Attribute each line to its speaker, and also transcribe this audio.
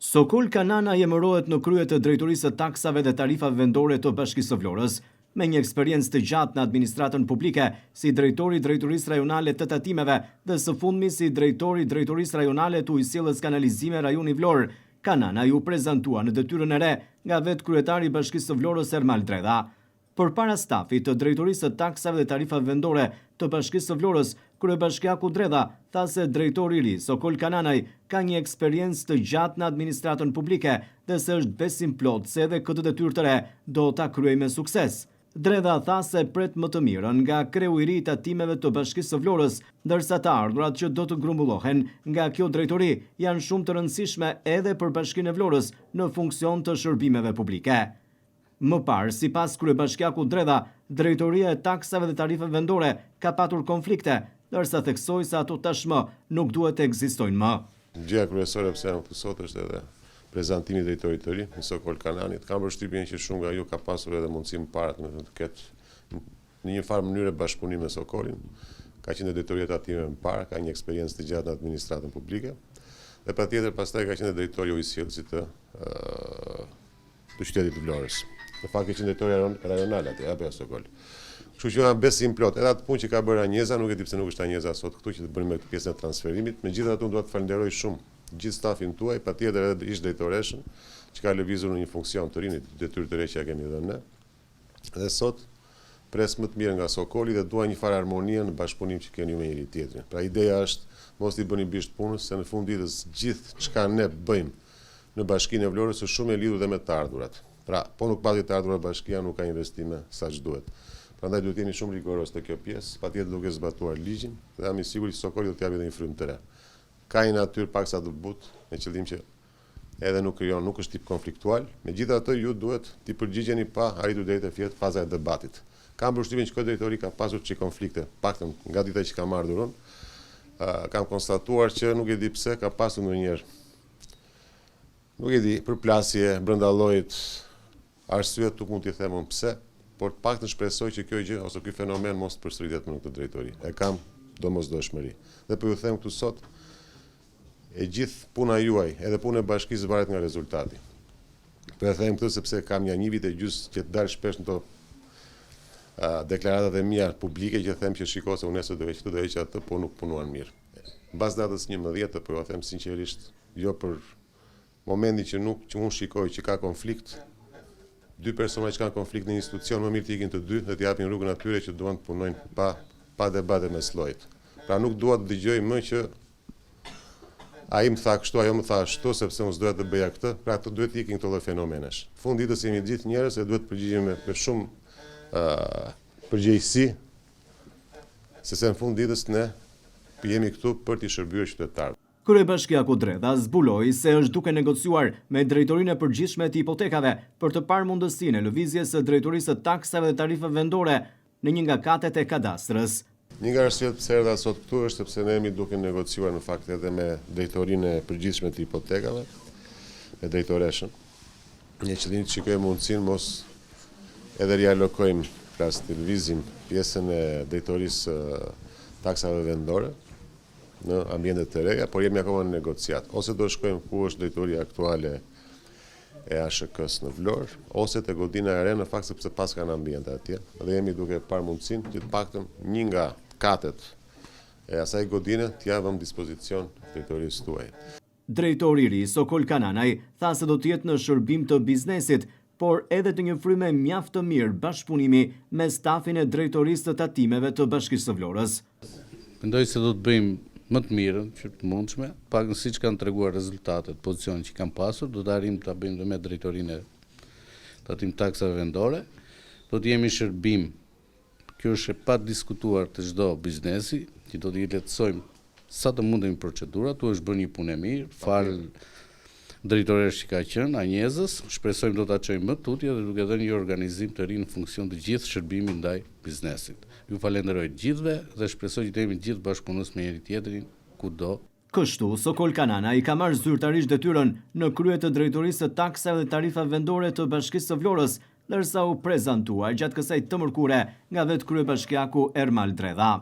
Speaker 1: Sokol Kanana jemërohet në krye të drejtorisë së taksave dhe tarifave vendore të Bashkisë së Vlorës. Me një eksperiencë të gjatë në administratën publike, si drejtori i drejtorisë rajonale të tatimeve dhe së fundmi si drejtori i drejtorisë rajonale të ujësjelljes kanalizime rajoni Vlorë, Kanana ju prezantua në detyrën e re nga vetë kryetari i Bashkisë së Vlorës Ermal Dredha. Përpara stafit të drejtorisë së taksave dhe tarifave vendore të Bashkisë së Vlorës, kryebashkiaku Dredha tha se drejtori i ri Sokol Kananaj ka një eksperiencë të gjatë në administratën publike dhe se është besim plot se edhe këtë detyrë të re do ta kryejë me sukses. Dredha tha se pret më të mirën nga kreu i ri i tatimeve të Bashkisë së Vlorës, ndërsa të ardhurat që do të grumbullohen nga kjo drejtori janë shumë të rëndësishme edhe për Bashkinë e Vlorës në funksion të shërbimeve publike. Më parë, sipas kryebashkiaku Dredha, drejtoria e taksave dhe tarifave vendore ka patur konflikte, ndërsa theksoi se ato tashmë nuk duhet të ekzistojnë më.
Speaker 2: Gjëja kryesore pse jam këtu sot është edhe prezantimi i drejtorit të ri, Sokol Kananit. Kam përshtypjen që shumë nga ju ka pasur edhe mundësi më parë të ketë në një farë mënyrë bashkëpunim me Sokolin. Ka qenë drejtori i tatimeve më parë, ka një eksperiencë të gjatë në administratën publike dhe patjetër pastaj ka qenë drejtori i ujësjellësit të qytetit të Vlorës. Në fakt që drejtori rajonal aty, apo Sokol. Kështu që jam besim plot. Edhe atë punë që ka bërë Anjeza, nuk e di pse nuk është Anjeza sot këtu që të bëjmë me këtë pjesën e transferimit. Megjithatë, unë dua të falenderoj shumë gjithë stafin tuaj, patjetër edhe ish drejtoreshën, që ka lëvizur në një funksion të rinj, detyrë të re që ja kemi dhënë ne. Dhe sot pres më të mirë nga Sokoli dhe dua një farë harmonie në bashkëpunim që keni me njëri tjetrin. Pra ideja është mos i bëni bisht punës, se në fund ditës gjithë çka ne bëjmë në Bashkinë e Vlorës është shumë e lidhur dhe me të ardhurat. Pra, po nuk pati të ardhurat bashkia, nuk ka investime sa që duhet. Prandaj duhet jemi shumë rigoros te kjo pjesë, patjetër duke zbatuar ligjin dhe jam i sigurt që Sokoli do të japë një frymë të re. Ka një natyrë paksa të butë, me qëllim që edhe nuk është tip konfliktual. Megjithatë, ju duhet t'i përgjigjeni pa arritur deri te fjet faza e debatit. Kam përshtypjen që ky drejtori ka pasur çik konflikte, paktën nga dita që kam ardhur unë. Kam konstatuar që nuk e di pse ka pasur ndonjëherë, nuk e di, përplasje brenda llojit. Arsyet nuk mund t'i them unë pse, por të paktën shpresoj që kjo gjë ose ky fenomen mos përsëritet më në këtë drejtori. E kam domosdoshmëri. Dhe po ju them këtu sot, e gjithë puna juaj, edhe puna e bashkisë varet nga rezultati. Po e them këtë sepse kam një vit e gjys që të dal shpesh në to deklaratat e mia publike që them që shiko se unë do të heq atë, po nuk punuan mirë. Mbas datës 11, po ju them sinqerisht, jo për momentin që unë shikoj që ka konflikt. Dy persona që kanë konflikt në një institucion, më mirë të ikin të dy dhe të japin rrugën atyre që duan të punojnë pa debate mes llojit. Pra nuk dua të dëgjoj më që ai më tha kështu, ajo më tha ashtu sepse unë s'doja të bëja këtë, pra të duhet të ikin këto lloj fenomenesh. Fund ditës jemi gjithë njerëz dhe duhet të përgjigjemi me shumë përgjegjësi, sepse në fund ditës ne jemi këtu për t'i shërbyer qytetarët.
Speaker 1: Kryebashkiaku Dredha zbuloi se është duke negociuar me drejtorinë e përgjithshme të hipotekave për të parë mundësinë e lëvizjes së drejtorisë së taksave dhe tarifave vendore në një nga katet e kadastrës.
Speaker 2: Një nga arsyet pse erdha sot këtu është sepse ne jemi duke negociuar në fakt edhe me drejtorinë e përgjithshme të hipotekave, me drejtoreshën. Një qëllim të shikojmë mundësinë mos edhe rialokojmë, pra të lëvizim pjesën e drejtorisë taksave vendore në ambientet të reja, por jemi akoma në negociat. Ose do shkojmë ku është drejtoria aktuale e ASHK-s në Vlorë, ose te Godina e Re në fakt sepse pas kanë ambiente atje. Dhe jemi duke parë mundësinë që të paktën një nga katet e asaj godine t'i japim dispozicion drejtorisë tuaj.
Speaker 1: Drejtori i ri Sokol Kananaj tha se do të jetë në shërbim të biznesit, por edhe të një fryme mjaft të mirë bashkëpunimi me stafin e drejtorisë të tatimeve të Bashkisë së Vlorës.
Speaker 3: Mendoj se do të bëjmë më të mirën që të mundshme, pak siç kanë treguar rezultatet, pozicionet që kanë pasur, do të arrijmë ta bëjmë me drejtorinë e tatim taksave vendore. Do të jemi shërbim. Kjo është e pa diskutuar të çdo biznesi, që do t'i lehtësojmë sa të mundemi procedurat, tu është bërë një punë e mirë, fal drejtoresh që ka qenë Anjezës, shpresojmë do ta çojmë më tutje dhe duke dhënë një organizim të ri në funksion të gjithë shërbimit ndaj biznesit. Ju falenderoj gjithëve dhe shpresoj që të jemi gjithë bashkëpunues me njëri tjetrin kudo.
Speaker 1: Kështu, Sokol Kanana i ka marrë zyrtarisht detyrën në krye të drejtorisë së taksave dhe tarifave vendore të Bashkisë së Vlorës, ndërsa u prezantua gjatë kësaj të mërkure nga vetë kryebashkiaku Ermal Dredha.